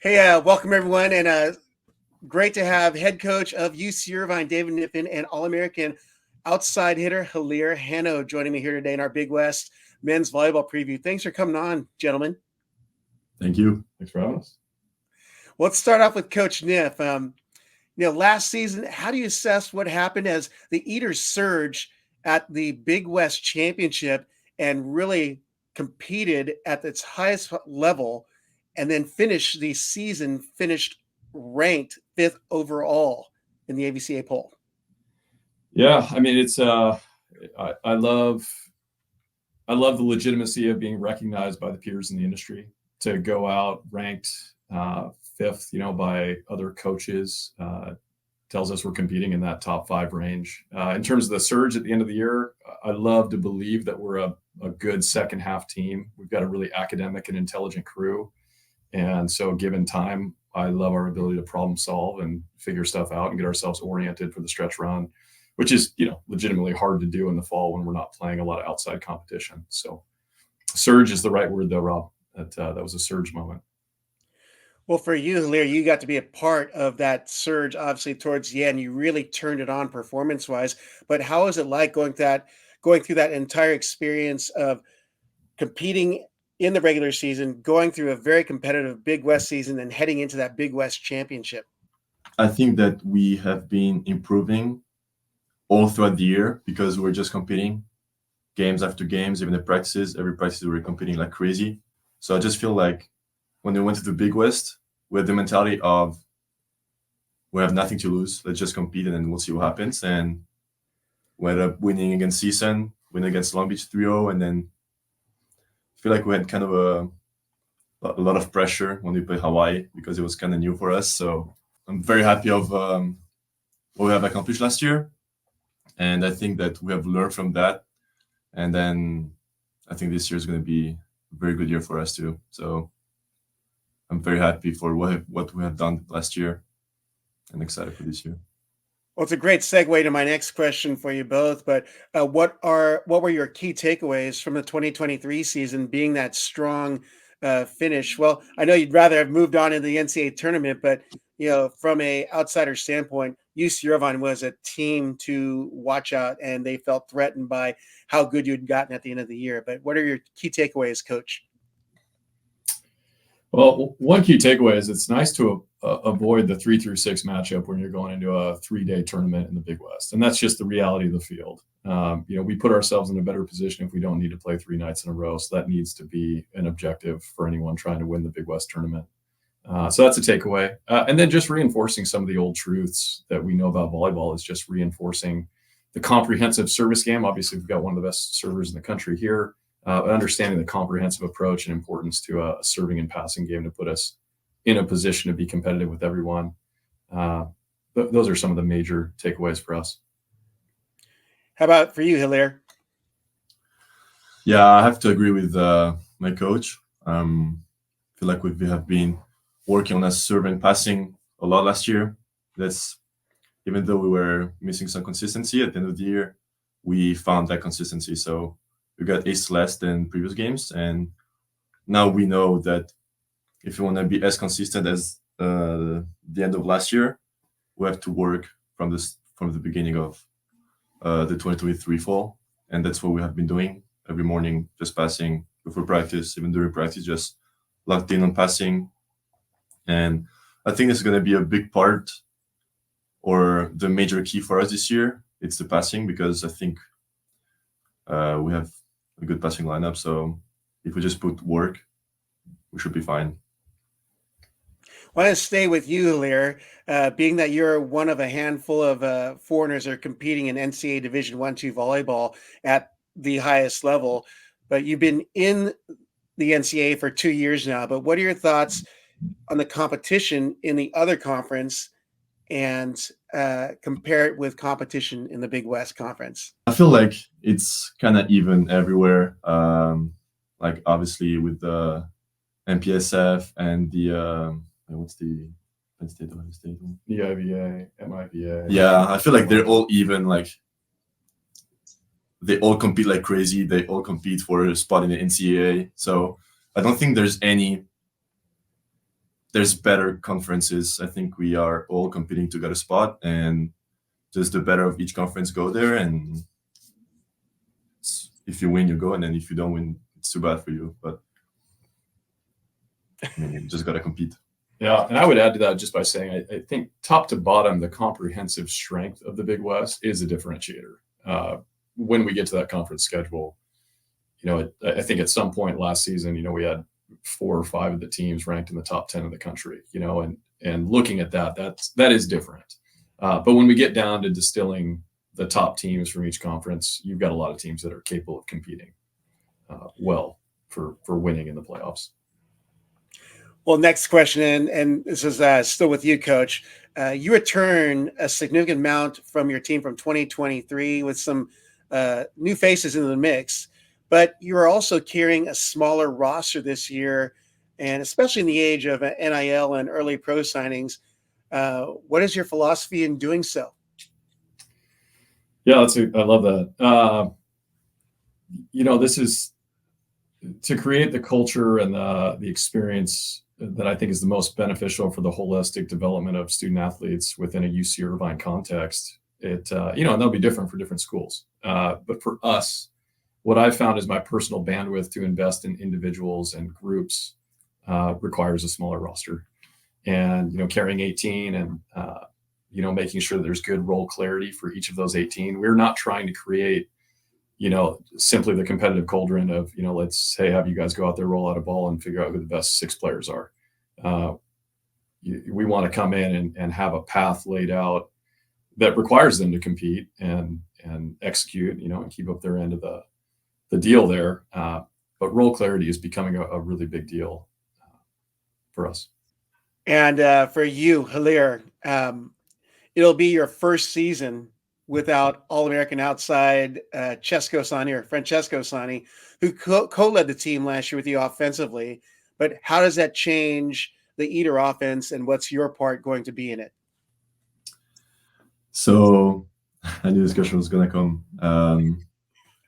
Hey, welcome everyone, and great to have head coach of UC Irvine, David Kniffin, and All-American outside hitter Hilir Henno joining me here today in our Big West men's volleyball preview. Thanks for coming on, gentlemen. Thank you. Thanks for having us. Well, let's start off with Coach Kniff. Last season, how do you assess what happened as the Eaters surged at the Big West Championship and really competed at its highest level, and then finished ranked 5th overall in the AVCA poll? Yeah, I mean, it's I love the legitimacy of being recognized by the peers in the industry. To go out ranked 5th, by other coaches, tells us we're competing in that top 5 range. In terms of the surge at the end of the year, I love to believe that we're a good second half team. We've got a really academic and intelligent crew. And so given time, I love our ability to problem solve and figure stuff out and get ourselves oriented for the stretch run, which is, legitimately hard to do in the fall when we're not playing a lot of outside competition. So surge is the right word though, Rob. That was a surge moment. Well, for you, Hilir, you got to be a part of that surge, obviously, towards the end. You really turned it on performance-wise. But how is it like going through that entire experience of competing in the regular season, going through a very competitive Big West season, and heading into that Big West Championship? I think that we have been improving all throughout the year because we're just competing games after games, even the practices. Every practice we're competing like crazy. So I just feel like when we went to the Big West, we had the mentality of we have nothing to lose. Let's just compete and then we'll see what happens. And we ended up winning against Chiesa, winning against Long Beach 3-0, and then I feel like we had kind of a lot of pressure when we played Hawaii because it was kind of new for us. So I'm very happy of what we have accomplished last year. And I think that we have learned from that. And then I think this year is going to be a very good year for us too. So I'm very happy for what we have done last year and excited for this year. Well, it's a great segue to my next question for you both. But what were your key takeaways from the 2023 season, being that strong finish? Well, I know you'd rather have moved on in the NCAA tournament, but from a outsider standpoint, UC Irvine was a team to watch out, and they felt threatened by how good you'd gotten at the end of the year. But what are your key takeaways, Coach? Well, one key takeaway is it's nice to avoid the 3-6 matchup when you're going into a 3-day tournament in the Big West. And that's just the reality of the field. We put ourselves in a better position if we don't need to play 3 nights in a row. So that needs to be an objective for anyone trying to win the Big West tournament. So that's a takeaway. And then just reinforcing some of the old truths that we know about volleyball is just reinforcing the comprehensive service game. Obviously, we've got one of the best servers in the country here. Understanding the comprehensive approach and importance to a serving and passing game to put us in a position to be competitive with everyone. Those are some of the major takeaways for us. How about for you, Hilir? Yeah, I have to agree with my coach. I feel like we have been working on us serving and passing a lot last year. That's even though we were missing some consistency at the end of the year, we found that consistency. So we got ace less than previous games, and now we know that if you want to be as consistent as the end of last year, we have to work from the beginning of the 2023 fall, and that's what we have been doing every morning, just passing before practice, even during practice, just locked in on passing. And I think this is going to be a big part or the major key for us this year. It's the passing, because I think we have a good passing lineup. So if we just put work, we should be fine. I want to stay with you, Hilir, being that you're one of a handful of foreigners that are competing in NCAA Division I, II volleyball at the highest level, but you've been in the NCAA for 2 years now. But what are your thoughts on the competition in the other conference and compare it with competition in the Big West Conference? I feel like it's kind of even everywhere. Like obviously with the MPSF and the what's the state one? EIVA, MIVA. Yeah, I feel like they're all even. Like they all compete like crazy. They all compete for a spot in the NCAA. So I don't think there's any there's better conferences. I think we are all competing to get a spot, and just the better of each conference go there. And if you win, you go, and then if you don't win, it's too bad for you. But I mean, you just gotta compete. Yeah, and I would add to that just by saying I think top to bottom, the comprehensive strength of the Big West is a differentiator. When we get to that conference schedule, I think at some point last season, we had 4 or 5 of the teams ranked in the top 10 of the country, and looking at that is different. But when we get down to distilling the top teams from each conference, you've got a lot of teams that are capable of competing well for winning in the playoffs. Well, next question, and this is still with you, Coach. You return a significant amount from your team from 2023 with some new faces in the mix, but you are also carrying a smaller roster this year, and especially in the age of NIL and early pro signings. What is your philosophy in doing so? Yeah, I love that. This is to create the culture and the experience that I think is the most beneficial for the holistic development of student athletes within a UC Irvine context. And they'll be different for different schools. But for us, what I've found is my personal bandwidth to invest in individuals and groups requires a smaller roster. And, carrying 18 and, making sure that there's good role clarity for each of those 18. We're not trying to create, simply the competitive cauldron of, let's say, have you guys go out there, roll out a ball and figure out who the best 6 players are. We want to come in and have a path laid out that requires them to compete and execute, and keep up their end of the deal there. But role clarity is becoming a really big deal for us. And for you, Hilir, it'll be your first season without All-American outside Francesco Sani, who co-led the team last year with you offensively. But how does that change the Eater offense, and what's your part going to be in it? So I knew this question was going to come.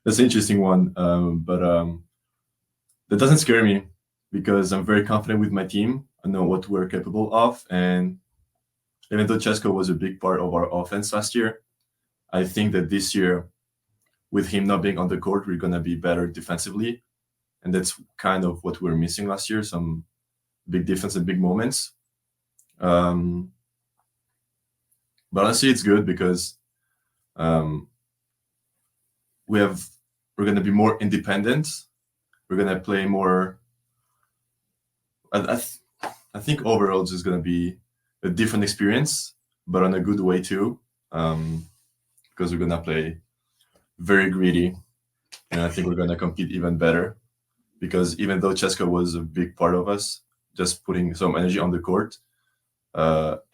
That's an interesting one, but that doesn't scare me because I'm very confident with my team. I know what we're capable of. And even though Chesko was a big part of our offense last year, I think that this year, with him not being on the court, we're going to be better defensively. And that's kind of what we were missing last year, some big defense and big moments. But honestly, it's good because we're going to be more independent. We're going to play more. I think overall it's just going to be a different experience, but on a good way too. Because we're going to play very greedy. And I think we're going to compete even better. Because even though Cheska was a big part of us, just putting some energy on the court,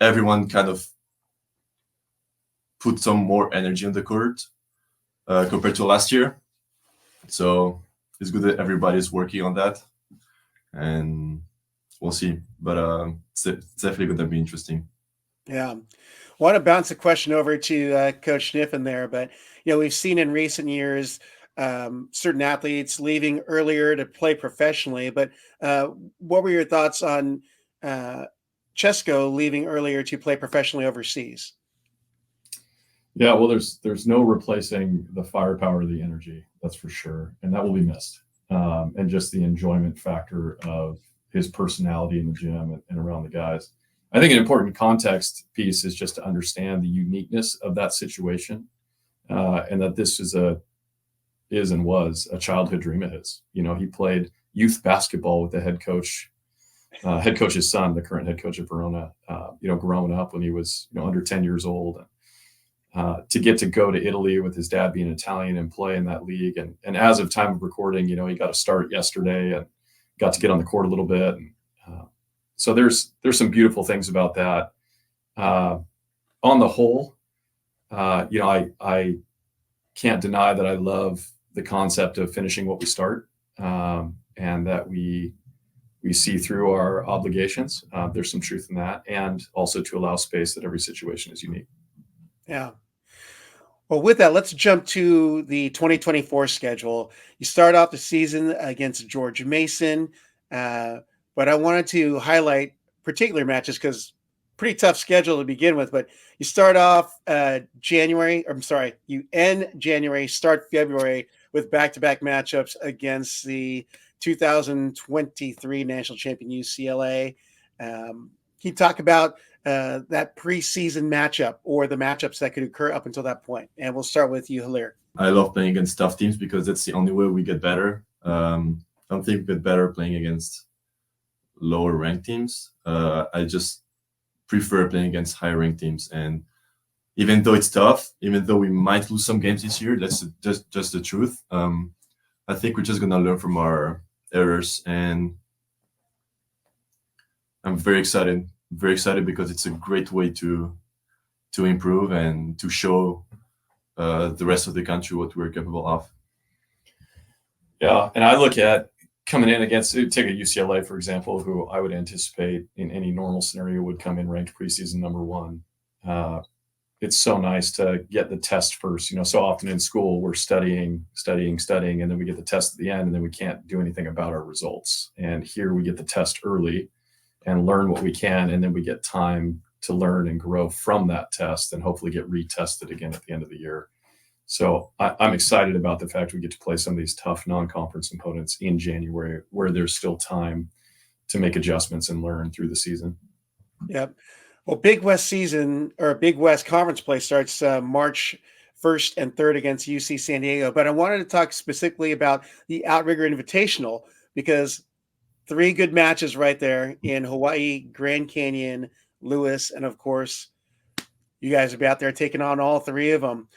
everyone kind of put some more energy on the court compared to last year. So it's good that everybody's working on that. And we'll see. But it's definitely going to be interesting. Yeah. I want to bounce a question over to Coach Kniffin there, but we've seen in recent years certain athletes leaving earlier to play professionally. But what were your thoughts on Chesko leaving earlier to play professionally overseas? Yeah, well, there's no replacing the firepower, the energy, that's for sure, and that will be missed. And just the enjoyment factor of his personality in the gym and around the guys. I think an important context piece is just to understand the uniqueness of that situation, and that this is and was a childhood dream of his. He played youth basketball with the head coach's son, the current head coach at Verona. Growing up when he was under 10 years old, to get to go to Italy with his dad being Italian and play in that league, and as of time of recording, he got to start yesterday and got to get on the court a little bit. And, so there's some beautiful things about that. On the whole, I can't deny that I love the concept of finishing what we start, and that we see through our obligations. There's some truth in that, and also to allow space that every situation is unique. Yeah. Well, with that, let's jump to the 2024 schedule. You start off the season against George Mason, but I wanted to highlight particular matches because pretty tough schedule to begin with. But you start off you end January, start February with back-to-back matchups against the 2023 national champion UCLA. Can you talk about that preseason matchup or the matchups that could occur up until that point? And we'll start with you, Hilir. I love playing against tough teams because that's the only way we get better. I don't think we get better playing against lower ranked teams. I just prefer playing against higher ranked teams. And even though it's tough, even though we might lose some games this year, that's just the truth. I think we're just going to learn from our errors. And I'm very excited because it's a great way to improve and to show the rest of the country what we're capable of. Yeah, and I look at coming in against, take a UCLA, for example, who I would anticipate in any normal scenario would come in ranked preseason number 1. It's so nice to get the test first. So often in school, we're studying, and then we get the test at the end, and then we can't do anything about our results. And here we get the test early and learn what we can, and then we get time to learn and grow from that test and hopefully get retested again at the end of the year. So I'm excited about the fact we get to play some of these tough non-conference opponents in January where there's still time to make adjustments and learn through the season. Yep. Well, Big West Big West Conference play starts March 1st and 3rd against UC San Diego. But I wanted to talk specifically about the Outrigger Invitational because 3 good matches right there in Hawaii, Grand Canyon, Lewis, and of course, you guys will be out there taking on all 3 of them.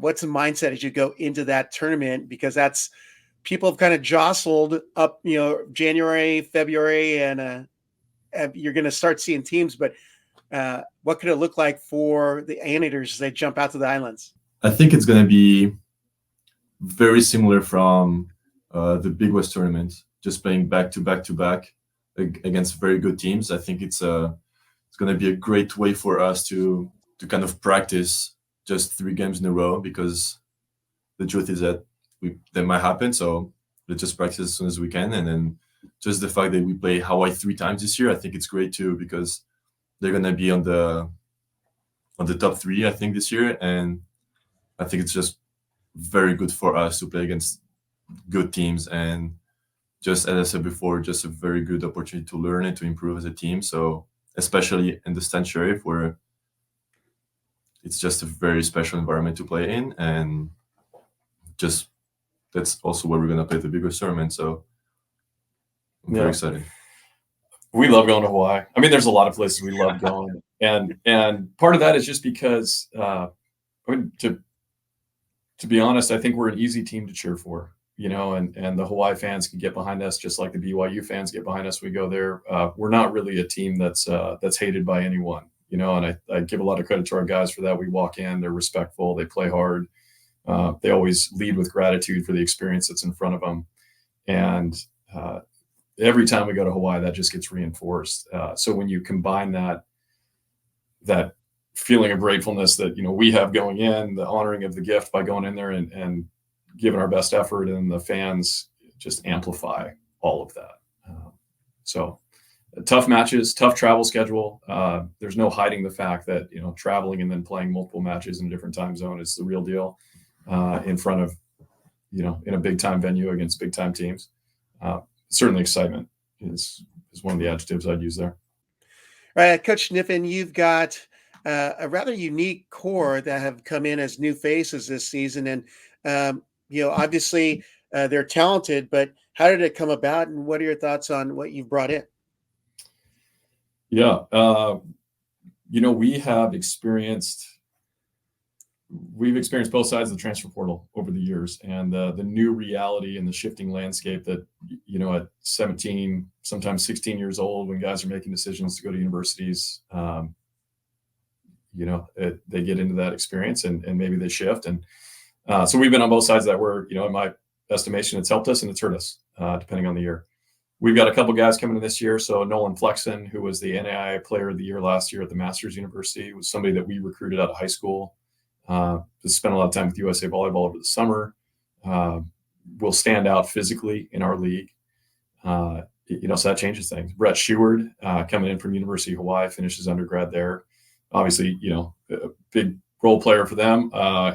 What's the mindset as you go into that tournament? Because that's people have kind of jostled up, January, February, and you're going to start seeing teams. But what could it look like for the Anteaters as they jump out to the islands? I think it's going to be very similar from the Big West tournament, just playing back to back against very good teams. I think it's going to be a great way for us to kind of practice just 3 games in a row, because the truth is that that might happen. So let's just practice as soon as we can. And then just the fact that we play Hawaii 3 times this year, I think it's great too, because they're going to be on the top 3, I think, this year. And I think it's just very good for us to play against good teams. And just as I said before, just a very good opportunity to learn and to improve as a team. So especially in the Stan Sheriff, where it's just a very special environment to play in, and just that's also where we're going to play the bigger tournament. So I'm very excited. We love going to Hawaii. I mean, there's a lot of places we love going, and part of that is just because, to be honest, I think we're an easy team to cheer for. And the Hawaii fans can get behind us just like the BYU fans get behind us. We go there. We're not really a team that's hated by anyone. And I give a lot of credit to our guys for that. We walk in, they're respectful, they play hard. They always lead with gratitude for the experience that's in front of them. And every time we go to Hawaii, that just gets reinforced. So when you combine that feeling of gratefulness that, we have going in, the honoring of the gift by going in there and giving our best effort, and the fans just amplify all of that. So tough matches, tough travel schedule. There's no hiding the fact that, traveling and then playing multiple matches in a different time zone is the real deal in front of, in a big time venue against big time teams. Certainly excitement is one of the adjectives I'd use there. All right, Coach Kniffin, you've got a rather unique core that have come in as new faces this season. And, obviously they're talented, but how did it come about, and what are your thoughts on what you've brought in? Yeah. We've experienced both sides of the transfer portal over the years, and the new reality and the shifting landscape that, at 17, sometimes 16 years old, when guys are making decisions to go to universities, they get into that experience and maybe they shift. And so we've been on both sides of that, where, in my estimation, it's helped us and it's hurt us, depending on the year. We've got a couple guys coming in this year. So Nolan Flexen, who was the NAIA Player of the Year last year at the Masters University, was somebody that we recruited out of high school. Spent a lot of time with USA Volleyball over the summer. Will stand out physically in our league. so that changes things. Brett Sheward, coming in from University of Hawaii, finished his undergrad there. Obviously, a big role player for them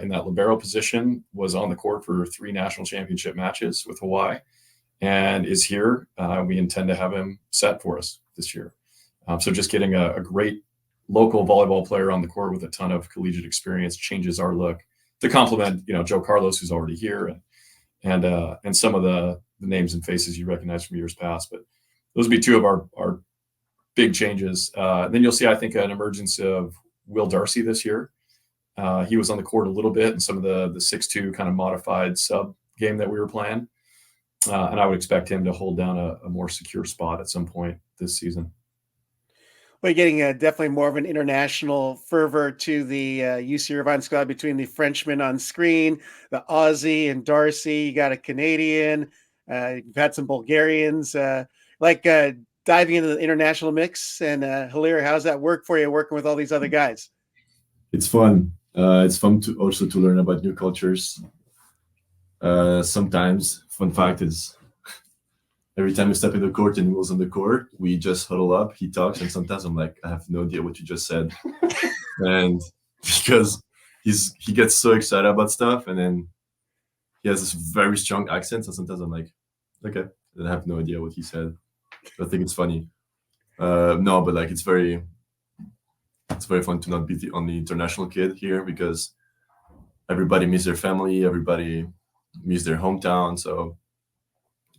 in that libero position, was on the court for 3 national championship matches with Hawaii, and is here. We intend to have him set for us this year. So just getting a great local volleyball player on the court with a ton of collegiate experience changes our look to complement, Joe Carlos, who's already here, and some of the names and faces you recognize from years past. But those would be 2 of our big changes. Then you'll see, I think, an emergence of Will Darcy this year. He was on the court a little bit in some of the 6-2 kind of modified sub game that we were playing. And I would expect him to hold down a more secure spot at some point this season. Well, you're getting definitely more of an international fervor to the UC Irvine squad between the Frenchman on screen, the Aussie and Darcy. You got a Canadian. You've had some Bulgarians. Diving into the international mix. And Hilir, how's that work for you, working with all these other guys? It's fun. It's fun to also to learn about new cultures. Sometimes, fun fact is, every time we step in the court and he was on the court, we just huddle up, he talks, and sometimes I'm like, I have no idea what you just said. And because he gets so excited about stuff, and then he has this very strong accent, and sometimes I'm like, okay, I have no idea what he said. I think it's funny. No, but like it's very fun to not be the only international kid here, because everybody miss their family, everybody miss their hometown, so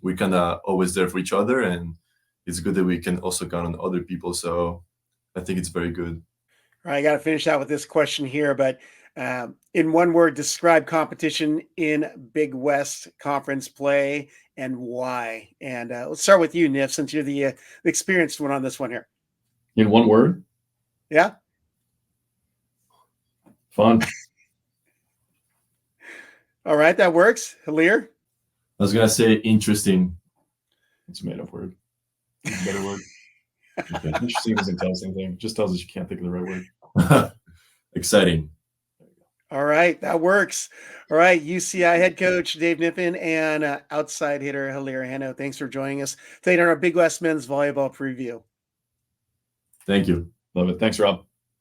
we're kind of always there for each other, and it's good that we can also count on other people. So I think it's very good. All right, I got to finish out with this question here, but in one word, describe competition in Big West Conference play and why. And let's start with you, Niff, since you're the experienced one on this one here. In one word? Yeah. Fun. All right, that works. Hilir? I was going to say interesting. It's a made-up word. It's a better word. Okay. Interesting doesn't tell us anything. It just tells us you can't think of the right word. Exciting. All right, that works. All right, UCI head coach Dave Kniffin and outside hitter Hilir Henno. Thanks for joining us today on our Big West men's volleyball preview. Thank you. Love it. Thanks, Rob.